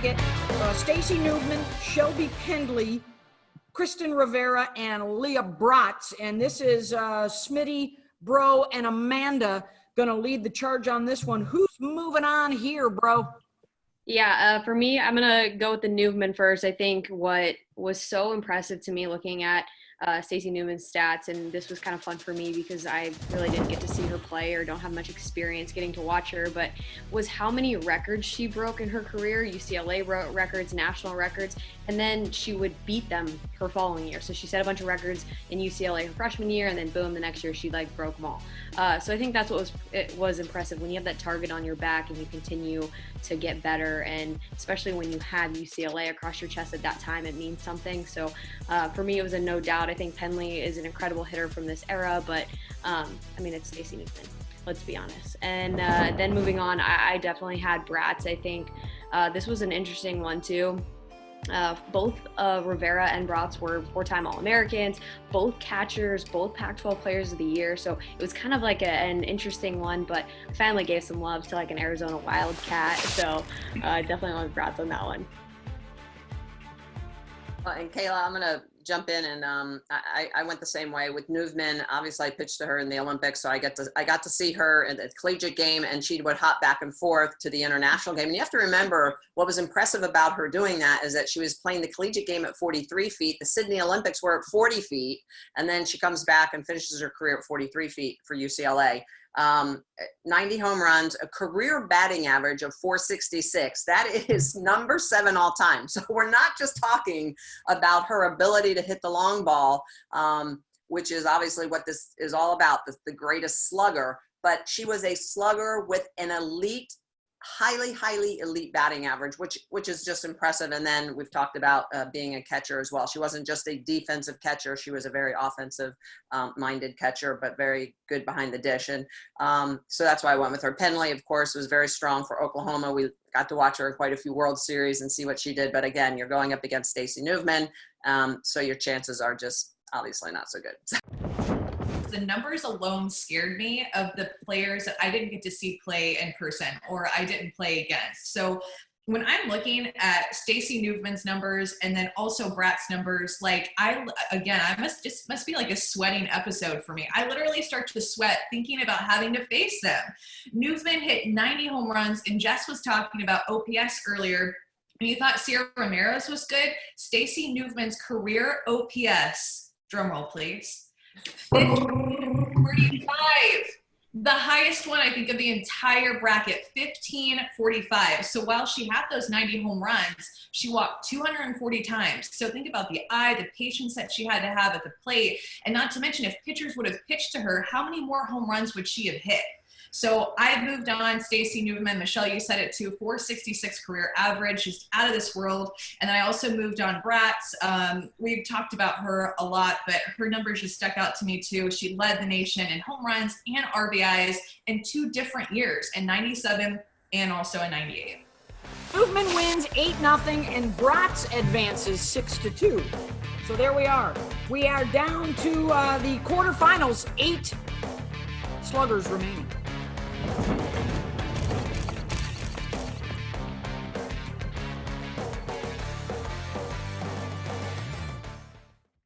bracket, Stacy Newman, Shelby Pendley, Kristen Rivera, and Leah Bratz. And this is Smitty, Bro, and Amanda going to lead the charge on this one. Who's moving on here, bro? Yeah, for me, I'm going to go with the Newman first. I think what was so impressive to me looking at Stacy Newman's stats, and this was kind of fun for me because I really didn't get to see her play or don't have much experience getting to watch her, but was how many records she broke in her career. UCLA records, national records, and then she would beat them her following year. So she set a bunch of records in UCLA her freshman year, and then boom, the next year she broke them all. So I think that's what was impressive when you have that target on your back and you continue to get better, and especially when you had UCLA across your chest at that time, it means something. So for me, it was a no doubt. I think Pendley is an incredible hitter from this era, but I mean, it's Stacy Newman, let's be honest. And then moving on, I definitely had Bratz. I think this was an interesting one too. Both Rivera and Bratz were four-time All-Americans, both catchers, both Pac-12 Players of the Year. So it was kind of like an interesting one, but I finally gave some love to like an Arizona Wildcat. So definitely went with Bratz on that one. And Kayla, I'm going to jump in, and I went the same way with Newman. Obviously, I pitched to her in the Olympics, so I got to see her in the collegiate game, and she would hop back and forth to the international game. And you have to remember what was impressive about her doing that is that she was playing the collegiate game at 43 feet. The Sydney Olympics were at 40 feet, and then she comes back and finishes her career at 43 feet for UCLA. 90 home runs, a career batting average of 466. That is number 7 all time. So we're not just talking about her ability to hit the long ball, which is obviously what this is all about, the greatest slugger, but she was a slugger with an elite, highly elite batting average, which is just impressive. And then we've talked about being a catcher as well. She wasn't just a defensive catcher. She was a very offensive minded catcher, but very good behind the dish. And so that's why I went with her. Pendley, of course, was very strong for Oklahoma. We got to watch her in quite a few World Series and see what she did. But again, you're going up against Stacy Newman. So your chances are just obviously not so good. The numbers alone scared me of the players that I didn't get to see play in person or I didn't play against. So when I'm looking at Stacy Newman's numbers and then also Bratz's numbers, like I must be like a sweating episode for me. I literally start to sweat thinking about having to face them. Newman hit 90 home runs, and Jess was talking about OPS earlier. And you thought Sierra Ramirez was good. Stacy Newman's career OPS, drumroll please, 1545, the highest one I think of the entire bracket, 1545. So while she had those 90 home runs, she walked 240 times. So think about the eye, the patience that she had to have at the plate, and not to mention if pitchers would have pitched to her, how many more home runs would she have hit? So I moved on. Stacy Newman, Michelle, you said it too, 466 career average, just out of this world. And then I also moved on Bratz. We've talked about her a lot, but her numbers just stuck out to me too. She led the nation in home runs and RBIs in 2 different years, in 97 and also in 98. Newman wins 8-0, and Bratz advances 6-2. So there we are. We are down to the quarterfinals. 8 sluggers remaining.